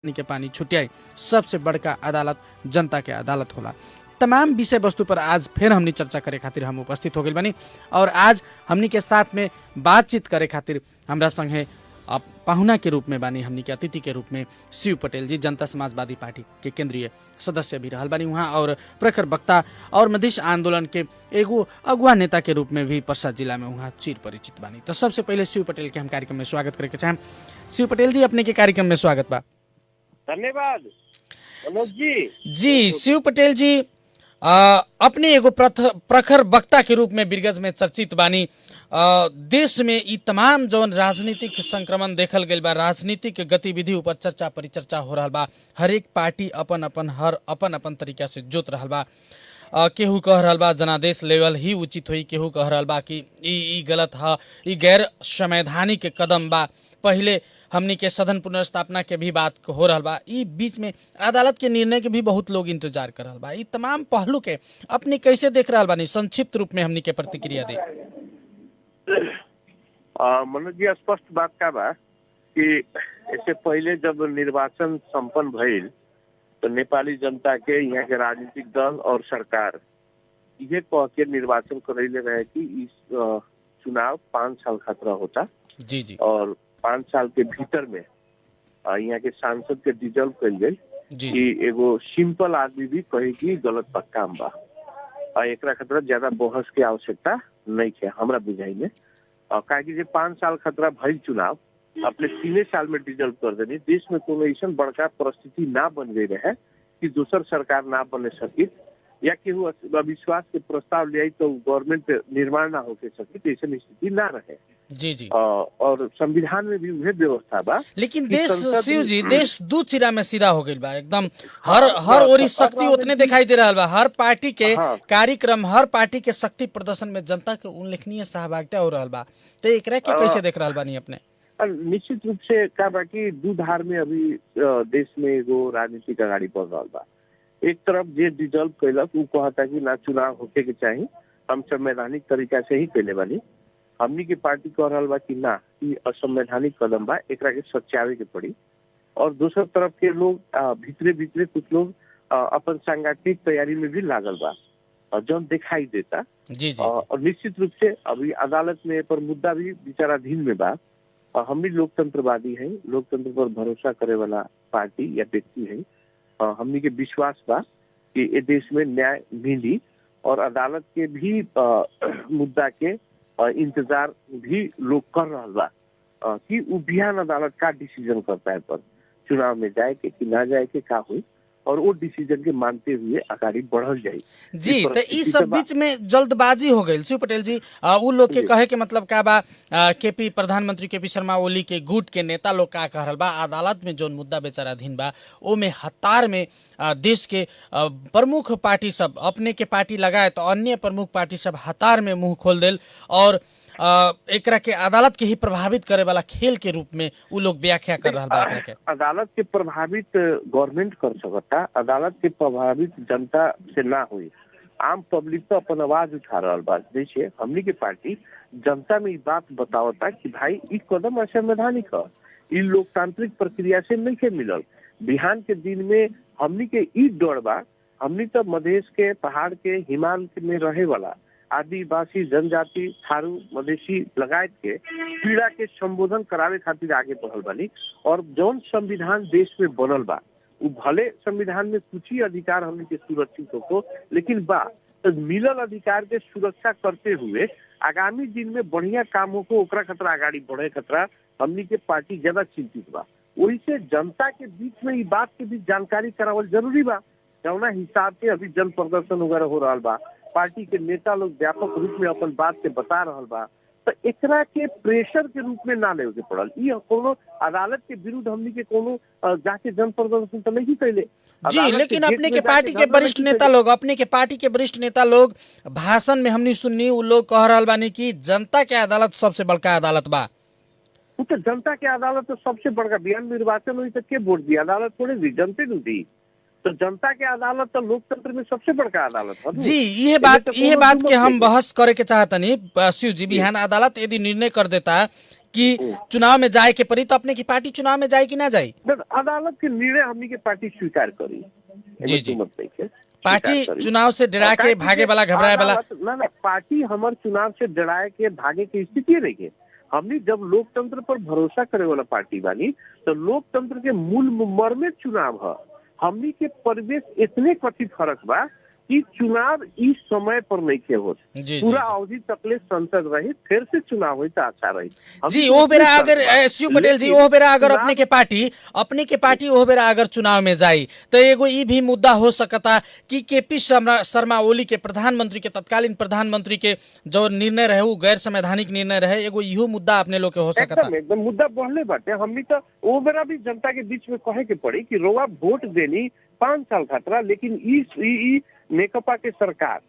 के पानी छुट्याई सबसे बड़का अदालत जनता के अदालत होला। तमाम विषय वस्तु पर आज फिर हमनी चर्चा करे खातिर हम उपस्थित हो गए बनी और आज हमनी के साथ में बातचीत करे खातिर हमरा संगे पाहुना के रूप में बानी, हमनी के अतिथि के रूप में शिव पटेल जी, जनता समाजवादी पार्टी के केंद्रीय सदस्य भी रहल बानी वहाँ और प्रखर वक्ता और मधेश आंदोलन के एगो अगुवा नेता के रूप में भी पर्सा जिला में वहाँ चिर परिचित बानी। तो सबसे पहले शिव पटेल के हम कार्यक्रम में स्वागत करे के चाहें। शिव पटेल जी, अपने के कार्यक्रम में स्वागत बा। धन्यवाद मनोज जी। जी शिव पटेल जी, अपने एगो प्रखर वक्ता के रूप में बिरगज में चर्चित बानी। देश में ई तमाम जौन राजनीतिक संक्रमण देखल गई बा, राजनीतिक गतिविधि ऊपर चर्चा परिचर्चा हो रहा बा। हर एक पार्टी अपन अपन तरीका से जोत रहा बा। केहू कह रहा बा जनादेश लेवल ही उचित हुई, केहू कह रहा बा कि ई गलत है, ई गैर संवैधानिक कदम बा। पहले हमनी के सदन पुनर्स्थापना के भी बात हो रहा बा। ई बीच में अदालत के निर्णय के भी बहुत लोग इंतजार कर रहा बा। ई तमाम पहलू के अपने कैसे देख रहा बानी, संक्षिप्त रूप में हमनी के प्रतिक्रिया दे। मनोज जी, स्पष्ट बात का बा कि इससे पहले जब निर्वाचन संपन्न भइल तो नेपाली जनता के यहाँ के राजनीतिक दल और सरकार ये कह के निर्वाचन करैले रहे कि इस चुनाव 5 साल खतरा होता जी जी, और 5 साल के भीतर में यहाँ के सांसद के डिजल्व कल गई कि एगो सिंपल आदमी भी कहे कि गलत काम बा। एक खतरा ज्यादा बहस के आवश्यकता नहीं है हमरा बुझाई में। काहे कि 5 साल खतरा भइल चुनाव अपने 3 साल में डिजल्व कर देनी, देश में कोनो ऐसा बड़का परिस्थिति ना बन गई रहे कि दूसर सरकार ना बने सकी या केहू अविश्वास के प्रस्ताव ले आई तो गवर्नमेंट निर्माण ना होके सकी, ऐसा स्थिति ना रहे। जी जी, और संविधान में भी वह व्यवस्था बा। लेकिन देश शिव जी, देश दू चिरा में सीधा हो गई बा एकदम। हर ओरी शक्ति उतने दिखाई दे रहा बा। हर पार्टी के कार्यक्रम, हर पार्टी के शक्ति प्रदर्शन में जनता के उल्लेखनीय सहभागिता हो रहा बा। तो एकरा के कैसे देख रहा बानी अपने? निश्चित रूप से का बा कि दू धार में अभी देश में एगो राजनीतिक अगाड़ी बढ़ रहा बा। एक तरफ जे डिजल्व कैलक उ कहता कि ना चुनाव होके के चाहिए, हम संवैधानिक तरीका से ही कैले बानी। हमनी के पार्टी कह रहा बा कि ना, ये असंवैधानिक कदम बा, एकरा के सच्चावे के पड़ी। और दूसर तरफ के लोग भीतरे भीतरे कुछ लोग अपन सांगठनिक तैयारी में भी लागल बा और जो दिखाई देता। जी जी, और निश्चित रूप से अभी अदालत में पर मुद्दा भी विचाराधीन में बा। हम भी लोकतंत्रवादी हैं, लोकतंत्र पर भरोसा करे वाला पार्टी या व्यक्ति है। हमनी के विश्वास बा कि ये देश में न्याय मिली और अदालत के भी मुद्दा के इंतजार भी लोग कर रहा बा कि उ बिहान अदालत का डिसीजन करता है पर चुनाव में जाए के कि ना जाए के का हुई और वो डिसीजन के मानते हुए आगाड़ी बढ़ल जाए। जी, तो इस सब बीच में जल्दबाजी हो गई शिव पटेल जी। उ लोग के कहे के मतलब का बा, प्रधानमंत्री केपी शर्मा ओली के गुट के नेता लोग का कह रहा बा, अदालत में जो मुद्दा बेचाराधीन बा ओ में हतार में देश के प्रमुख पार्टी सब, अपने के पार्टी लगाए तो अन्य प्रमुख पार्टी सब हतार में मुंह खोल देल और एकरा के अदालत के ही प्रभावित करे वाला खेल के रूप में उ लोग व्याख्या कर रहा बा। एकरा के अदालत के प्रभावित गवर्नमेंट कर सकता, अदालत के प्रभावित जनता से ना हुई। आम पब्लिक तो अपन आवाज उठा रहा बा। जैसे हमनी के पार्टी जनता में ये बात बतावता कि भाई ई कदम असंवैधानिक है, ई लोकतांत्रिक प्रक्रिया से नहीं के मिलल। बिहान के दिन में हमनी के ई डर बा, हमनी तो मधेश के पहाड़ के हिमालय में रहे वाला आदिवासी जनजाति थारू मधेसी लगायत के पीड़ा के संबोधन करावे खातिर आगे बढ़ल बानी। और जौन संविधान देश में बनल बा उ भले संविधान में कुछ ही अधिकार हमनी के सुरक्षित हो, लेकिन बा तो मिलल अधिकार के सुरक्षा करते हुए आगामी दिन में बढ़िया कामों को ओकरा खतरा आगाड़ी बढ़े खतरा हमनी के पार्टी ज्यादा चिंतित बा। वही से जनता के बीच में ये बात के भी जानकारी करावल जरूरी बा। जौना हिसाब से अभी जन प्रदर्शन वगैरह हो रहा बा, पार्टी के नेता लोग व्यापक रूप में अपन बात के बता रहा बा, तो एकरा के प्रेशर के रूप में ना लेवे के पड़ल। ये कोनो अदालत के विरुद्ध हमनी के कोनो जाके जन प्रदर्शन तो नहीं कैले जी। लेकिन अपने के पार्टी के वरिष्ठ नेता लोग, अपने के पार्टी के वरिष्ठ नेता लोग भाषण में हमनी सुननी, उ लोग कह रहा बानी कि जनता के अदालत सबसे बड़का अदालत बा। तो जनता के अदालत तो सबसे बड़का, बिहान निर्वाचन हुई तो के वोट दी, अदालत थोड़े दी, जनते नहीं दी। तो जनता के अदालत तो लोकतंत्र में सबसे बड़का अदालत है। जी यह बात के हम बहस करे के चाहतनी शिव जी। बिहान अदालत यदि निर्णय कर देता कि चुनाव में जाए के पड़ी तो अपने की पार्टी चुनाव में जाए कि ना जाए? अदालत के निर्णय हमनी के पार्टी स्वीकार करी। जी पार्टी चुनाव से डरा के भागे वाला घबराए वाला ना पार्टी हमारे चुनाव से डराए के भागे की स्थिति नहीं है। हमनी जब लोकतंत्र पर भरोसा करे वाला पार्टी बानी तो लोकतंत्र के मूल मर्मे चुनाव है। हमनी के परिवेश इतने कथी फर्क बा कि चुनाव इस समय पर नहीं के हो पूरा अवधि तकले संसद रही फिर से चुनाव हुई तो अच्छा रही। जी ओ बेरा अगर शिव पटेल जी ओ बेरा अगर अपने के पार्टी ओ बेरा अगर चुनाव में जाई तो एगो ई भी मुद्दा हो सकता कि केपी शर्मा ओली के प्रधानमंत्री के तत्कालीन प्रधानमंत्री के जो निर्णय रहे वो गैर संवैधानिक निर्णय रहे, एगो इहो मुद्दा अपने लोग के हो सकता। एकदम मुद्दा बढ़ले बाटे। हमनी तो ओ बेरा भी जनता के बीच में कहे के पड़ी कि रोआ वोट देनी 5 साल खतरा, लेकिन ई नेकपा के सरकार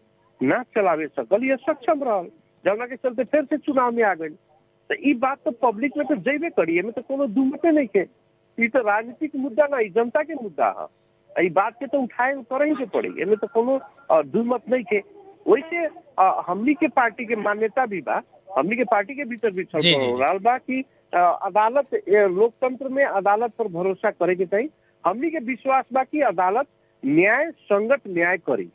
ना चलावे सकल, ये सक्षम रहा जौना के चलते फिर से चुनाव में आ गई। तो ई बात तो पब्लिक में तो जैबे करी, में तो कोनो दुमते नहीं के। ई तो राजनीतिक मुद्दा ना, जनता के मुद्दा है। ई बात के तो उठाए करे ही के पड़ी, एमे तो कोनो दुमत नहीं के। वैसे हमनी के पार्टी के मान्यता भी बा, हमनी के पार्टी के भीतर भी हो रहा बा कि अदालत लोकतंत्र में अदालत पर भरोसा करे के चाहिए। हमनी के विश्वास बा कि अदालत न्याय संगत न्याय करी।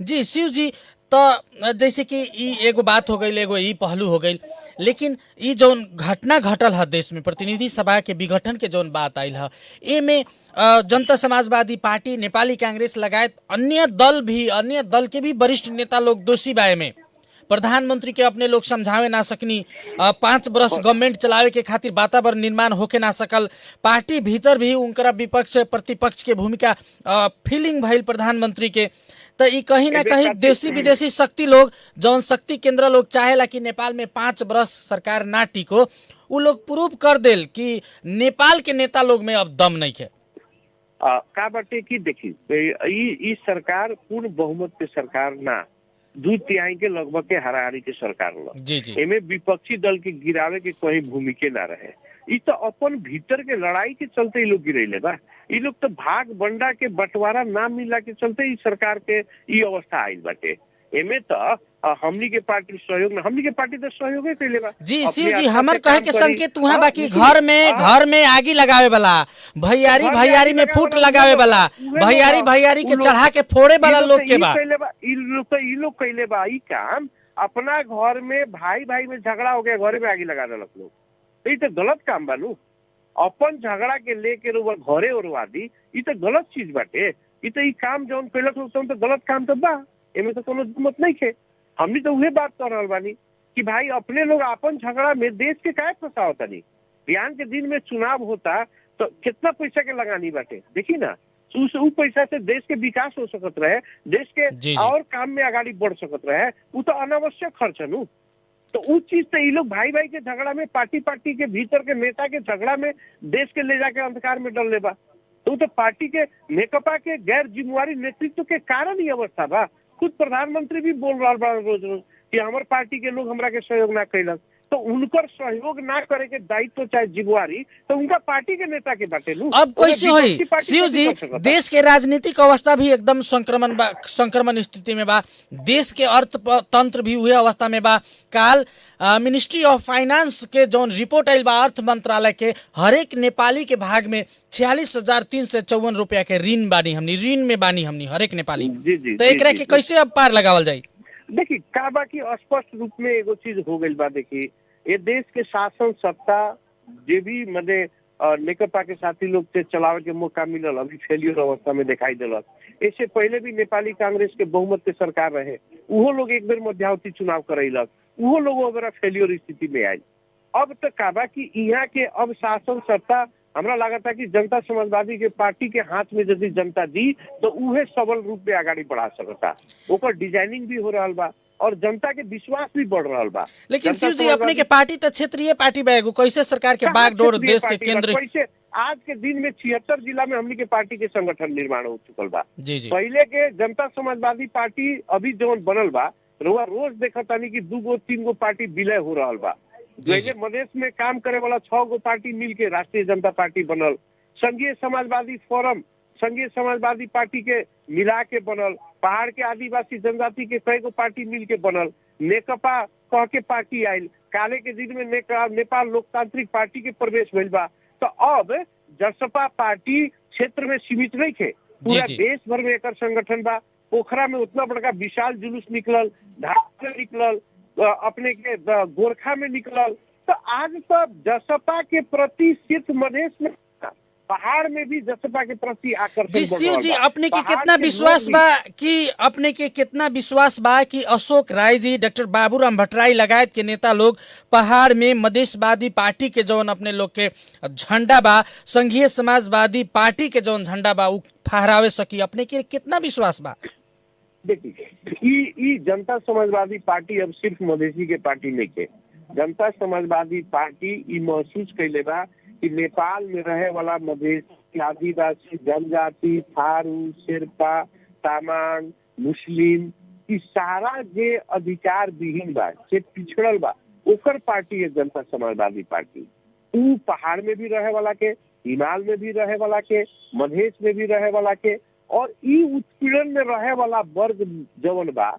जी शिव जी, तो जैसे कि ई एगो बात हो गई, एगो ई पहलू हो गई, लेकिन ई जौन घटना घटल है देश में प्रतिनिधि सभा के विघटन के जौन बात आयल है, ए में जनता समाजवादी पार्टी, नेपाली कांग्रेस लगायत अन्य दल के भी वरिष्ठ नेता लोग दोषी बाए में। प्रधानमंत्री के अपने लोग समझावे ना सकनी, 5 वर्ष गवर्नमेंट चलावे के खातिर वातावरण निर्माण होके ना सकल, पार्टी भीतर भी उनका विपक्ष प्रतिपक्ष के भूमिका फीलिंग भइल प्रधानमंत्री के। तो ई कहीं ना कहीं देशी विदेशी शक्ति लोग जौन शक्ति केंद्र लोग चाहेला कि नेपाल में 5 वर्ष सरकार ना टिको, उ लोग प्रूव कर देल कि नेपाल के नेता लोग में अब दम नहीं है। का बाटे कि देखी ई सरकार पूर्ण बहुमत के सरकार ना, 2/3 के लगभग के हाराहारी के सरकार एमे विपक्षी दल के गिरावे के कोई भूमिका ना रहे। ई तो अपन भीतर के लड़ाई के चलते ई लोग गिरैले बा। ई लोग तो भाग बंडा के बंटवारा ना मिला के चलते ई सरकार के ई अवस्था आइल बाटे। एमे तो हमनी के पार्टी सहयोग ना, हमनी के पार्टी तो सहयोग कैले बा। जी शिव जी, हमर कहे के संकेत वहां बाकी घर में आगी लगावे वाला, भैयारी में फूट लगावे वाला, भैयारी के चढ़ा के फोड़े वाला लोग के बा। ई लोग कैले बा ई काम। अपना घर में भाई में झगड़ा हो गया, घरे में आगी लगा देलक लोग, ई तो गलत काम बा नु। अपन झगड़ा के लेके घरे ओरवादी, ई तो गलत चीज बाटे। ई तो ई काम जौन कैलक लोग तो गलत काम तो बा, एमे तो कोनो मत नहीं है। हमनी तो वही बात कर रहल बानी कि भाई अपने लोग अपन झगड़ा में देश के काहे फंसावता नहीं। बिहान के दिन में चुनाव होता तो कितना पैसा के लगानी बाटे, देखी ना। उ पैसा से देश के विकास हो सकत रहे, देश के और काम में आगाड़ी बढ़ सकत रहे। उ तो अनावश्यक खर्च है नु। तो उ चीज तो ये लोग भाई के झगड़ा में, पार्टी के भीतर के नेता के झगड़ा में देश के ले जाके अंधकार में डल ले बा। तो पार्टी के नेकपा के गैर जिम्मेवारी नेतृत्व के कारण ही अवस्था बा। खुद प्रधानमंत्री भी बोल रहा बा रोज कि हमारे पार्टी के लोग हमरा के सहयोग ना कैलक। तो उनकर सहयोग ना करे के दायित्व चाहे जिम्मेवारी तो उनका पार्टी के नेता के बाटे नु। अब कैसे होई शिव जी, देश के राजनीतिक अवस्था भी एकदम संक्रमण स्थिति में बा, देश के अर्थतंत्र भी उहे अवस्था में बा। काल मिनिस्ट्री ऑफ फाइनेंस के जौन रिपोर्ट आयल बा, अर्थ मंत्रालय के, हरेक नेपाली के भाग में 46,354 रुपया के ऋण में बानी हमनी हरेक नेपाली। तो एकरा के कैसे अब पार लगावल जाई? देखी का बा की स्पष्ट रूप में एगो चीज हो गई बा। देखी ये देश के शासन सत्ता जे भी मदे नेकपा के साथी लोग से चलावे के मौका मिलल, अभी फेलियर अवस्था में दिखाई दिलक। इससे पहले भी नेपाली कांग्रेस के बहुमत के सरकार रहे, उहो लोग एक बेर मध्यावधि चुनाव करैलक, उहो लोग अगर फेलियर स्थिति में आये। अब तो का बा की यहाँ के अब शासन सत्ता हमरा लागता कि जनता समाजवादी के पार्टी के हाथ में यदि जनता दी तो उहे सबल रूप में आगाड़ी बढ़ा सकता। ओकर डिजाइनिंग भी हो रहा बा और जनता के विश्वास भी बढ़ रहा बा। लेकिन शिव जी, अपने के पार्टी तो क्षेत्रीय पार्टी बैगो, कैसे सरकार के बागडोर देश के केंद्र? कैसे आज के दिन में 76 जिला में हमनी के पार्टी के संगठन निर्माण हो चुकल बा। जी जी। पहले के जनता समाजवादी पार्टी अभी जो बनल बा, रोज देखतानी कि 2-3 गो पार्टी विलय हो रहा बा। जैसे मधेश में काम करे वाला 6 गो पार्टी मिल के राष्ट्रीय जनता पार्टी बनल, संघीय समाजवादी फोरम संघीय समाजवादी पार्टी के मिला के बनल, पहाड़ के आदिवासी जनजाति के कई गो पार्टी मिल के बनल, नेकपा कह के पार्टी आयल, काले के दिन में नेपाल लोकतांत्रिक पार्टी के प्रवेश भइल बा। तो अब जसपा पार्टी क्षेत्र में सीमित नहीं थे, पूरा देश भर में एक संगठन बा। पोखरा में उतना बड़का विशाल जुलूस निकलल, ढाका में निकलल, अपने के गोरखा में निकलल। तो आज तो जसपा के प्रति सिर्फ मधेश में, पहाड़ में भी जसपा के प्रति आकर्षण शिव जी, अपने के कितना विश्वास बा कि अपने के कितना विश्वास बा कि अशोक राय जी, डॉक्टर बाबूराम भट्टराई लगायत के नेता लोग पहाड़ में मधेशवादी पार्टी के जौन अपने लोग के झंडा बा, संघीय समाजवादी पार्टी के जौन झंडा बा उ फहरावे सकी? अपने के कितना विश्वास बा? देखिए, जनता समाजवादी पार्टी अब सिर्फ मधेसी के पार्टी नहीं के। जनता समाजवादी पार्टी ई महसूस कैले बा कि नेपाल में रहे वाला मधेसी, आदिवासी जनजाति, थारू, शेर्पा, तामाङ, मुस्लिम, ई सारा जे अधिकार विहीन बा, जे पिछड़ल बा, ओकर पार्टी है जनता समाजवादी पार्टी। ऊ पहाड़ में भी रहे वाला के, हिमाल में भी रहे वाला के, मधेश में भी रहे वाला के, और ई उत्पीड़न में रहे वाला वर्ग जवन बा,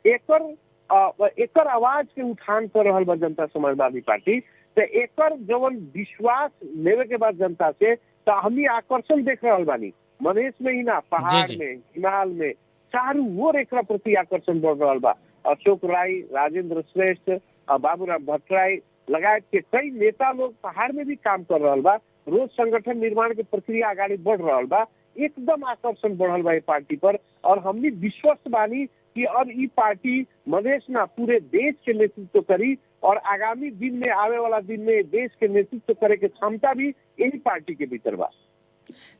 एकर आवाज के उठान कर रहल बा जनता समाजवादी पार्टी। तो एकर जवन विश्वास लेवे के बाद जनता से, तो हमनी आकर्षण देख रहल बानी, मधेश में ही ना, पहाड़ में, हिमाल में, चारों ओर एकरा प्रति आकर्षण बढ़ रहल बा। अशोक राय, राजेंद्र श्रेष्ठ, बाबूराम भट्टराई लगायत के कई नेता लोग पहाड़ में भी काम कर रहल बा। रोज संगठन निर्माण के प्रक्रिया आगे बढ़ रहल बा। एकदम आकर्षण बढ़ल बा पार्टी पर, और हमनी विश्वस्त बानी कि अब ई पार्टी मधेश ना पूरे देश के नेतृत्व करी, और आगामी दिन में, आवे वाला दिन में देश के नेतृत्व करे के क्षमता भी यही पार्टी के भीतर बा।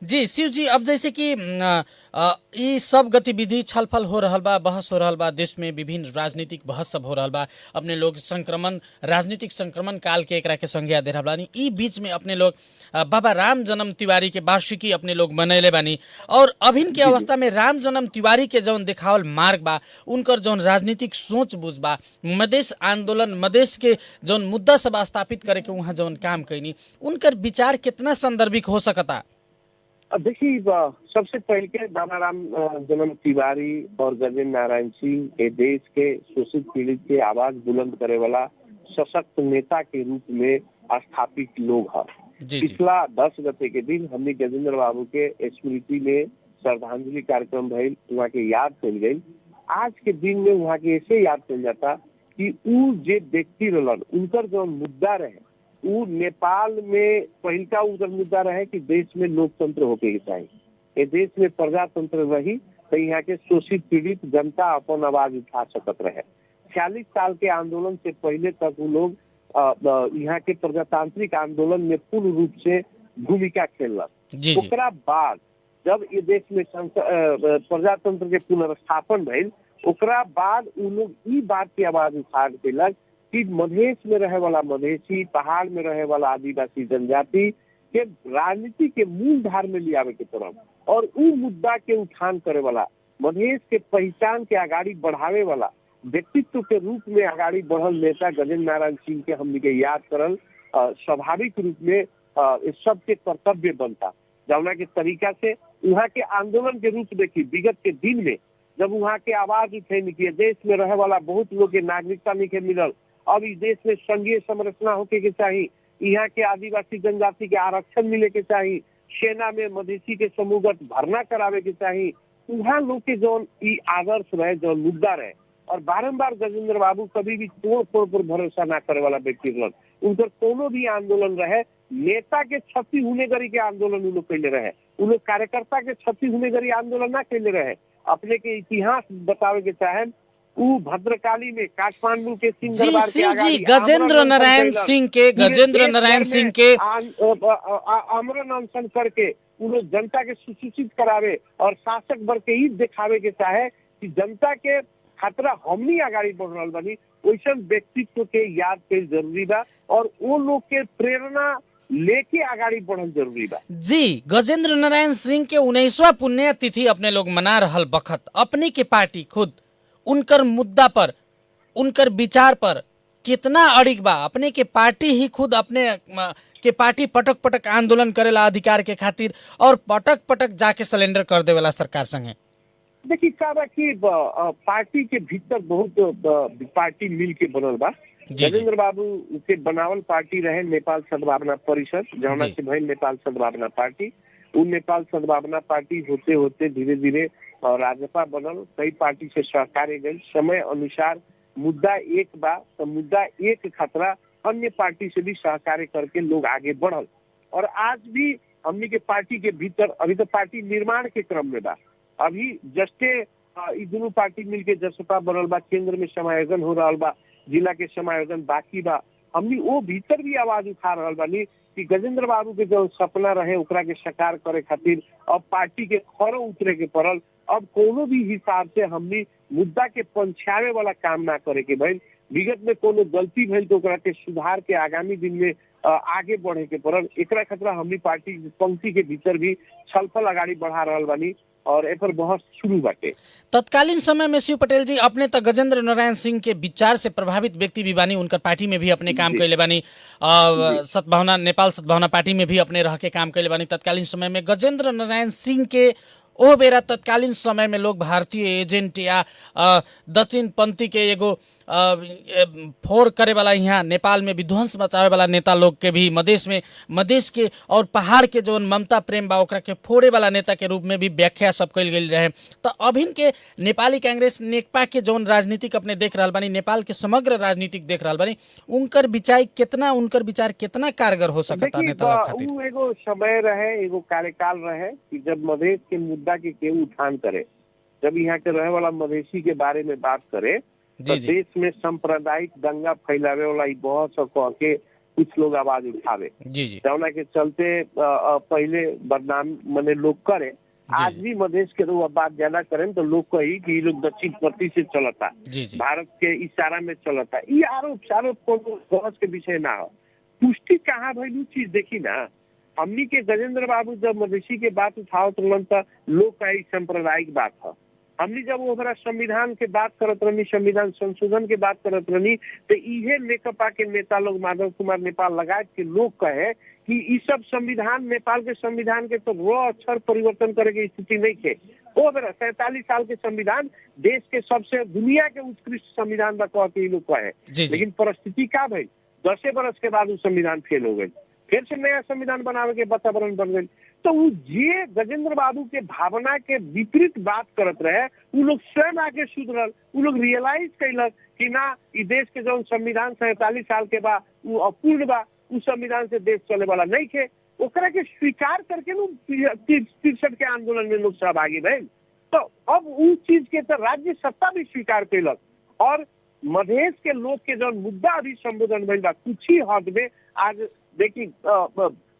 जी शिव जी, अब जैसे कि ये सब गतिविधि छलफल हो रहा बा, बहस हो रहा बा, देश में विभिन्न राजनीतिक बहस सब हो रहा बा, अपने लोग संक्रमण, राजनीतिक संक्रमण काल के एकरा के संज्ञा दे रहा बानी। ई बीच में अपने लोग बाबा राम जन्म तिवारी के वार्षिकी अपने लोग मनैले बानी, और अभिन के अवस्था में राम जन्म तिवारी के जौन देखावल मार्ग बा, उनकर जौन राजनीतिक सोच बुझ बा, मधेश आंदोलन, मधेश के जौन मुद्दा सब स्थापित करे के वहाँ जौन काम कैनी, उनकर विचार कितना संदर्भिक हो सकता? देखिए, सबसे पहले के बाबा राम जन्म तिवारी और गजेंद्र नारायण सिंह के देश के शोषित पीड़ित के आवाज बुलंद करे वाला सशक्त नेता के रूप में स्थापित लोग हैं। पिछला 10 गते के दिन हमने गजेंद्र बाबू के स्मृति में श्रद्धांजलि कार्यक्रम भइल, वहाँ के याद कल गई। आज के दिन में वहाँ के ऐसे याद कल जाता कि उ जे व्यक्ति रहलन, उनकर जो मुद्दा रहे, वो नेपाल में पहिलका उधर मुद्दा रहे कि देश में लोकतंत्र होके चाहिए, ये देश में प्रजातंत्र रही तो यहाँ के शोषित पीड़ित जनता अपन आवाज उठा सकत रहे। 46 साल के आंदोलन से पहले तक वो लोग यहाँ के प्रजातांत्रिक आंदोलन में पूर्ण रूप से भूमिका खेलक। ओकरा बाद जब ये देश में प्रजातंत्र के पुनर्स्थापन भइल, ओकरा बाद उ लोग ई बात की आवाज उठा देलक कि मधेश में रहे वाला मधेसी, पहाड़ में रहे वाला आदिवासी जनजाति के राजनीति के मूल धार में लियावे के तरफ, और उ मुद्दा के उठान करे वाला, मधेश के पहचान के आगाड़ी बढ़ावे वाला व्यक्तित्व के रूप में आगाड़ी बढ़ल नेता गजेंद्र नारायण सिंह के हमने के याद करल स्वाभाविक रूप में इस सबके कर्तव्य बनता। जौना के तरीका से वहाँ के आंदोलन के रूप देखी, विगत के दिन में जब वहाँ के आवाज उठे निकले, देश में रहे वाला बहुत लोग के नागरिकता नहीं मिलल, अब इस देश में संघीय संरचना होके के चाहिए, यहाँ के आदिवासी जनजाति के आरक्षण मिले के चाहिए, सेना में मधेसी के समूहगत भरना करावे के चाहिए, वहाँ लोग के जो आदर्श रहे, जो मुद्दा रहे, और बारम्बार गजेंद्र बाबू कभी भी तोड़ फोड़ पर भरोसा ना करे वाला व्यक्ति रहे। उनकर कोनो भी आंदोलन रहे, नेता के क्षति होने गरी के आंदोलन उन लोग कैले रहे, उन लोग कार्यकर्ता के क्षति होने गरी आंदोलन ना कैले रहे। अपने के इतिहास बतावे के चाहे, उ भद्रकाली में काठमांडू के सिंह दरबार के आगे गजेंद्र नारायण सिंह के आमरण अनशन करके उन जनता के सुसूचित करावे और शासक वर्ग के ही दिखावे के चाहे कि जनता के खतरा हमनी आगाड़ी बढ़ रहा बनी, वैसा व्यक्तित्व के याद के जरूरी बा, और वो लोग के प्रेरणा लेके आगाड़ी बढ़ल जरूरी बा। जी, गजेंद्र नारायण सिंह के 19वां पुण्यतिथि अपने लोग मना रहल बखत अपने के पार्टी खुद उनकर मुद्दा पर, उनकर विचार पर कितना अड़िग बा? अपने के पार्टी ही खुद अपने कि पार्टी पटक पटक आंदोलन करेला अधिकार के खातिर और पटक पटक जाके सिलेंडर कर देवेला सरकार संगे? देखिए का बा कि पार्टी के भीतर बहुत पार्टी मिल के बनल बा। जी। गजेंद्र बाबू के बनावल पार्टी रहे नेपाल सद्भावना परिषद, जौना जी। से भइल नेपाल सद्भावना पार्टी। उ नेपाल सद्भावना पार्टी होते होते धीरे धीरे राजपा बनल, कई पार्टी से सहकार्य गई। समय अनुसार मुद्दा एक बा तो मुद्दा एक खतरा अन्य पार्टी से भी सहकार्य करके लोग आगे बढ़ल। और आज भी हमनी के पार्टी के भीतर अभी तो पार्टी निर्माण के क्रम में बा। अभी जस्टे ई दोनों पार्टी मिलके जसपा बनल बा, केंद्र में समायोजन हो रहा बा, जिला के समायोजन बाकी बा। हमनी वो भीतर भी आवाज उठा रहा बानी कि गजेंद्र बाबू के जो सपना रहे ओकरा के साकार करे खातिर अब पार्टी के खरो उतरे के पड़ल। अब कोनो भी हिसाब से हमनी मुद्दा के पंछावे वाला काम ना करे के भाई, विगत में कोनो गलती भइल तो ओकरा के सुधार के आगामी दिन में आगे बढ़े के पड़ल। एकरा खतरा हमनी पार्टी पंक्ति के भीतर भी छलफल आगाड़ी बढ़ा रहल बानी और ए पर बहस शुरू बाटे। तत्कालीन समय में शिव पटेल जी अपने तो गजेंद्र नारायण सिंह के विचार से प्रभावित व्यक्ति भी बानी, उनकर पार्टी में भी अपने काम कैले बानी, सद्भावना नेपाल सद्भावना पार्टी में भी अपने रह के काम कैले बानी। तत्कालीन समय में गजेंद्र नारायण सिंह के ओ बेरा तत्कालीन समय में लोग भारतीय एजेंट या दक्षिणपंथी के एगो फोड़ करे वाला, यहाँ नेपाल में विध्वंस मचावे वाला नेता लोग के भी मधेश के और पहाड़ के जो ममता प्रेम बा ओकरा के फोड़े वाला नेता के रूप में भी व्याख्या सब कैल गेल रहे। तो अभिन के नेपाली कांग्रेस नेकपा के जौन राजनीतिक अपने देख रहा बानी, नेपाल के समग्र राजनीतिक देख रहा बानी, उनकर विचार कितना कारगर हो सकता नेता लोग खातिर? एगो समय रहे, एगो कार्यकाल रहे कि जब मधेश के मुद्दा के केहू उठान करे, जब यहाँ के रहे वाला मधेशी के बारे में बात करे तो देश में सांप्रदायिक दंगा फैलावे वाला बहस कह के कुछ लोग आवाज उठावे, जौना के चलते पहले बदनाम मने लोग करे। आज भी मधेश के लोग बात ज्यादा करें तो लोग कही कि ये लोग दक्षिणपंथी से चलता, भारत के इशारा में चलता। ये आरोप को बहस के विषय ना हो। पुष्टि कहाँ भइल चीज देखी ना। हमनी के गजेंद्र बाबू जब मधेशी के बात उठाओ तो लोग का सांप्रदायिक बात है। हमनी जब ओकरा संविधान के बात करत रहनी, संविधान संशोधन के बात करत रहनी, तो इहे नेकपा के नेता लोग माधव कुमार नेपाल लगायत के लोग कहे कि ई सब संविधान, नेपाल के संविधान के तो रो अक्षर परिवर्तन करे के स्थिति नहीं थे। वो बेरा 47 साल के संविधान देश के सबसे दुनिया के उत्कृष्ट संविधान बा कह के लोग कहे। लेकिन परिस्थिति का भई 10 बरस के बाद वो संविधान फेल हो गई, फिर से नया संविधान बनावे के वातावरण बन गई। तो वो जे गजेंद्र बाबू के भावना के विपरीत बात करत रहे, वो लोग स्वयं आके सुधरल, वो लोग रियलाइज कैलक कि ना इस देश के जो संविधान 47 साल के बाद वो अपूर्ण बा, उस संविधान से देश चले वाला नहीं थे। ओकरा के स्वीकार करके नु 63 के आंदोलन में लोग सहभागी भइल। तो अब उस चीज के तो राज्य सत्ता भी स्वीकार कैलक और मधेश के लोग के जो मुद्दा अभी संबोधन भइल बा कुछ ही हद में। आज देखी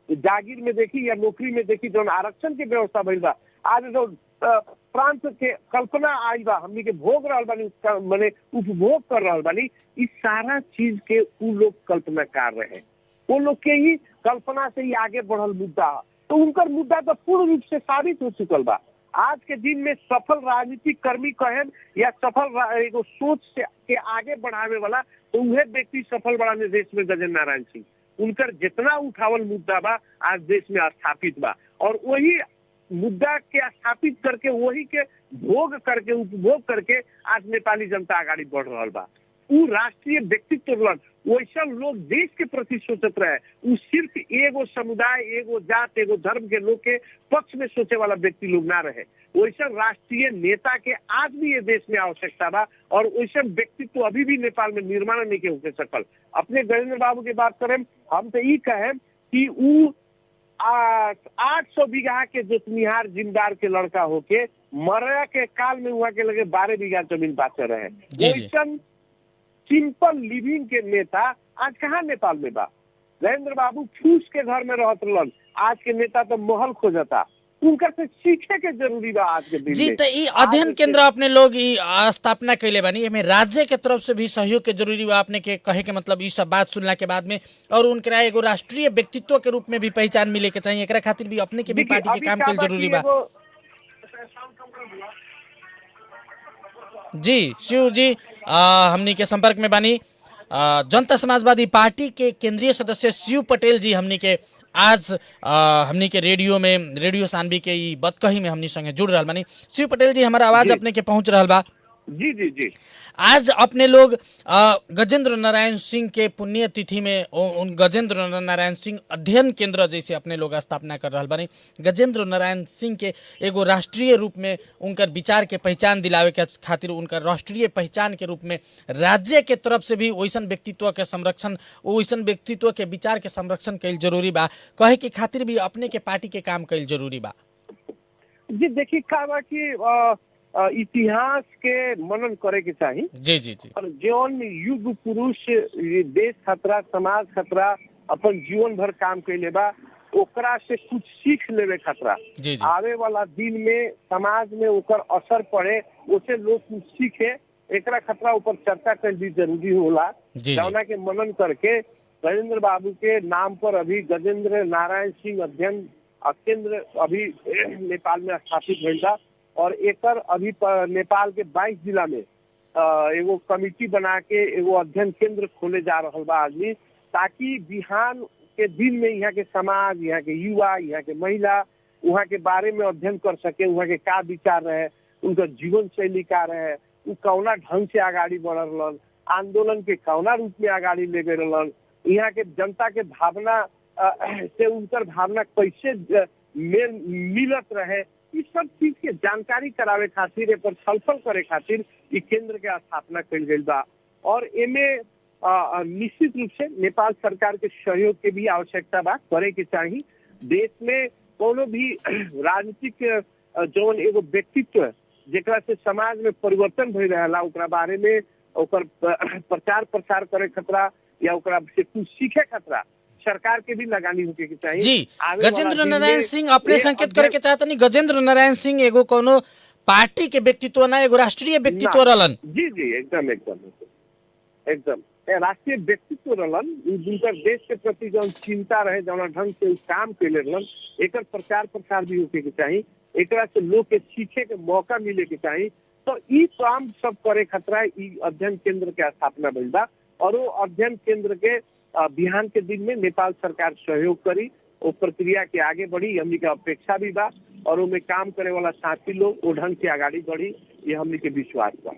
जागीर में देखी या नौकरी में देखी जो आरक्षण की व्यवस्था भइल बा, आज जो प्रांत के कल्पना आई बा, हमनी के भोग रहल बानी, माने उपभोग कर रहल बानी, इस सारा चीज के उ लोग कल्पनाकार रहे। वो लोग के ही कल्पना से ही आगे बढ़ल मुद्दा, तो उनकर मुद्दा तो पूर्ण रूप से साबित हो चुकल बा। आज के दिन में सफल राजनीतिक कर्मी कहें या सफल एगो सोच से के आगे बढ़ावे वाला, तो उहे व्यक्ति सफल बढ़ाने देश में गजेंद्र नारायण सिंह। उनकर जितना उठावल मुद्दा बा आज देश में स्थापित बा और वही मुद्दा के स्थापित करके वही के भोग करके उपभोग करके आज नेपाली जनता आगाड़ी बढ़ रहा बा। उ राष्ट्रीय व्यक्तित्व वैसा लोग देश के प्रति सोचत रहे, उ सिर्फ एगो समुदाय, एगो जात, एगो धर्म के लोग के पक्ष में सोचे वाला व्यक्ति लोग ना रहे। वैसा राष्ट्रीय नेता के आज भी ये देश में आवश्यकता बा और वैसा व्यक्तित्व अभी भी नेपाल में निर्माण नहीं के होके सकल। अपने गजेंद्र बाबू की बात करें, हम तो ये कहें कि उ 800 बीघा के जोतनिहार जिम्मेदार के लड़का होके मरया के काल में वहाँ के लगे 12 बीघा जमीन बाचे रहे। वैसा सिंपल लिविंग के नेता आज कहाँ नेपाल में बा। गजेंद्र बाबू फूस के घर में रहत रहलन, आज के नेता तो महल खोजता। उनकर से सीखे के जरूरी बा आज के दिन जी। तो ई अध्ययन केंद्र अपने लोग ई स्थापना कैले बानी, एमे राज्य के तरफ से भी सहयोग के जरूरी बा। आपने के कहे के मतलब ई सब बात सुनला के बाद में और उनकरा एगो राष्ट्रीय व्यक्तित्व के रूप में भी पहचान मिले के चाहिए, एकरा खातिर भी अपने के भी पार्टी के काम के जरूरी बा। जी शिव जी हमनी के संपर्क में बानी। जनता समाजवादी पार्टी के केंद्रीय सदस्य शिव पटेल जी हमनी के आज हमनी के रेडियो सानवी के ई बतकही में हमनी संगे जुड़ रहल बानी। शिव पटेल जी, हमारा आवाज अपने के पहुंच रहल बा? जी जी जी। आज अपने लोग गजेंद्र नारायण सिंह के पुण्य तिथि में उन गजेंद्र नारायण सिंह अध्ययन केंद्र जैसे अपने लोग स्थापना कर रहा बानी। गजेंद्र नारायण सिंह के एगो राष्ट्रीय रूप में उनकर विचार के पहचान दिलावे के खातिर उनकर राष्ट्रीय पहचान के रूप में राज्य के तरफ से भी वैसन व्यक्तित्व के संरक्षण, वैसन व्यक्तित्व के विचार के संरक्षण कईल जरूरी बा, कहे के खातिर भी अपने के पार्टी के काम कईल जरूरी बा। जी देखिए का बा कि इतिहास के मनन करे के चाहिए। जी जी जी। और जौन युग पुरुष देश खतरा, समाज खतरा, अपन जीवन भर काम कैले बा, ओकरा से कुछ सीख लेवे खतरा। जी जी। आवे वाला दिन में समाज में ओकर असर पड़े, उसे लोग कुछ सीखे, एकरा खतरा ऊपर चर्चा कर भी जरूरी होला। जौना के मनन करके गजेंद्र बाबू के नाम पर अभी गजेंद्र नारायण सिंह अध्ययन केंद्र अभी नेपाल में स्थापित भइल बा और एकर अभी नेपाल के 22 जिला में एगो कमिटी बना के एगो अध्ययन केंद्र खोले जा रहल बा आदमी, ताकि बिहान के दिन में यहाँ के समाज, यहाँ के युवा, यहाँ के महिला वहाँ के बारे में अध्ययन कर सके, वहाँ के का विचार रहे, उनका जीवन शैली का रहे, उ कौना ढंग से आगाड़ी बढ़ रहलन, आंदोलन के कौना रूप में आगाड़ी ले गए रहलन, यहाँ के जनता के भावना से उनकर भावना कैसे मेल मिलत रहे, इस सब चीज के जानकारी करावे खातिर, पर छलफल करे खातिर ई केंद्र के स्थापना कइल गइल बा। और एमे निश्चित रूप से नेपाल सरकार के सहयोग के भी आवश्यकता बा, करे के चाहिए। देश में कोनो भी राजनीतिक जौन एगो व्यक्तित्व जेकरा से समाज में परिवर्तन भई रहेला, ओकरा बारे में ओकर प्रचार प्रसार करे खतरा या ओकरा से कुछ सीखे खतरा सरकार के भी लगानी होके के चाहिए। जी, गजेंद्र नारायण सिंह अपने संकेत करे के चाहता नहीं, गजेंद्र नारायण सिंह एगो कोनो पार्टी के व्यक्तित्व ना, एगो राष्ट्रीय व्यक्तित्व रहलन। जी जी, एकदम एकदम एकदम राष्ट्रीय व्यक्तित्व रहलन, जिनकर देश के प्रति जौन चिंता रहे, जौन ढंग से काम कैले रहलन, एकर प्रचार प्रसार भी होके के चाहिए, एकरा से लोग के सीखे के मौका मिले के चाहिए। तो ई काम सब करे खतरा ई अध्ययन केंद्र के स्थापना भइल बा और वो अध्ययन केंद्र के बिहान के दिन में नेपाल सरकार सहयोग करी, वो प्रक्रिया के आगे बढ़ी, हमनी के अपेक्षा भी बा और उनमें काम करे वाला साथी लोग वो ढंग से आगाड़ी बढ़ी, ये हमनी के विश्वास बा।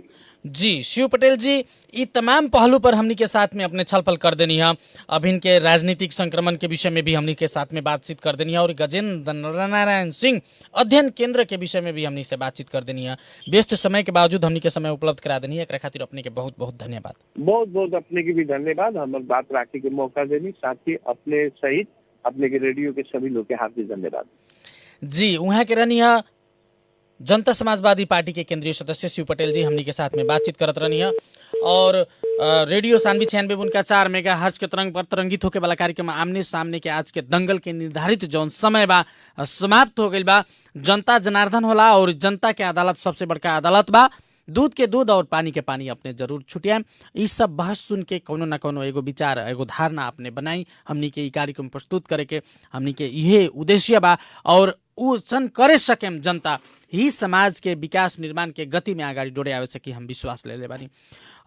जी शिव पटेल जी, ये तमाम पहलू पर हमनी के साथ में अपने छलफल कर देनी है, अभिन के राजनीतिक संक्रमण के विषय में भी हमनी के साथ में बातचीत कर देनी है और गजेंद्र नारायण सिंह अध्ययन केंद्र के विषय में भी हमनी से बातचीत कर देनी है। व्यस्त समय के बावजूद हमनी के समय उपलब्ध करा देनी है, एकरा खातिर अपने के बहुत बहुत धन्यवाद। बहुत बहुत अपने की भी धन्यवाद, हमारे बात राखी के मौका देनी, साथ ही अपने सहित अपने के रेडियो के सभी लोग के हार्दिक धन्यवाद। जी, वहाँ के रहनी है जनता समाजवादी पार्टी के केंद्रीय सदस्य शिव पटेल जी हमनी के साथ में बातचीत करत रहनी है और रेडियो सानवी 96.4 मेगाहर्ट्ज के तरंग पर तरंगित होके वाला कार्यक्रम आमने सामने के आज के दंगल के निर्धारित जौन समय बा समाप्त हो गई बा। जनता जनार्दन होला और जनता के अदालत सबसे बड़का अदालत बा, दूध के दूध और पानी के पानी अपने जरूर छुटिया। इस सब बहस सुन के कोनो ना कोनो एगो विचार, एगो धारणा अपने बनाई, हमनी के कार्यक्रम प्रस्तुत करे के हमनी के यही उद्देश्य बा और उ सन करे सकेम जनता ही समाज के विकास निर्माण के गति में आगाड़ी डोरे आवे सकी, हम विश्वास ले बानी।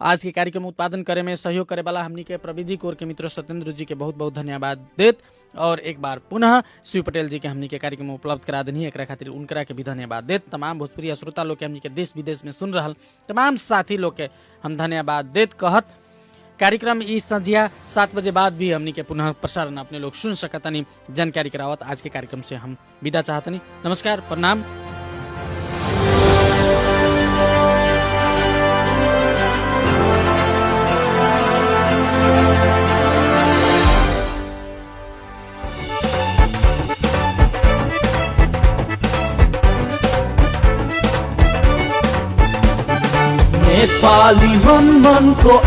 आज के कार्यक्रम उत्पादन करे में सहयोग करे वाला हमनी के प्रविधि कोर के मित्र सत्येंद्र जी के बहुत बहुत धन्यवाद देत और एक बार पुनः शिव पटेल जी के हमनी के कार्यक्रम उपलब्ध करा देनी, एकरा खातिर उनकरा के भी धन्यवाद देत। तमाम भोजपुरी श्रोता लोग के हमनी के देश विदेश में सुन रहल तमाम साथी लोग के हम धन्यवाद देत कहत कार्यक्रम इस संझिया 7 बजे बाद भी हमनी के पुनः प्रसारण अपने लोग सुन सकतनी जानकारी करावत आज के कार्यक्रम से हम विदा चाहतनी। नमस्कार, प्रणाम। नेपाली मन को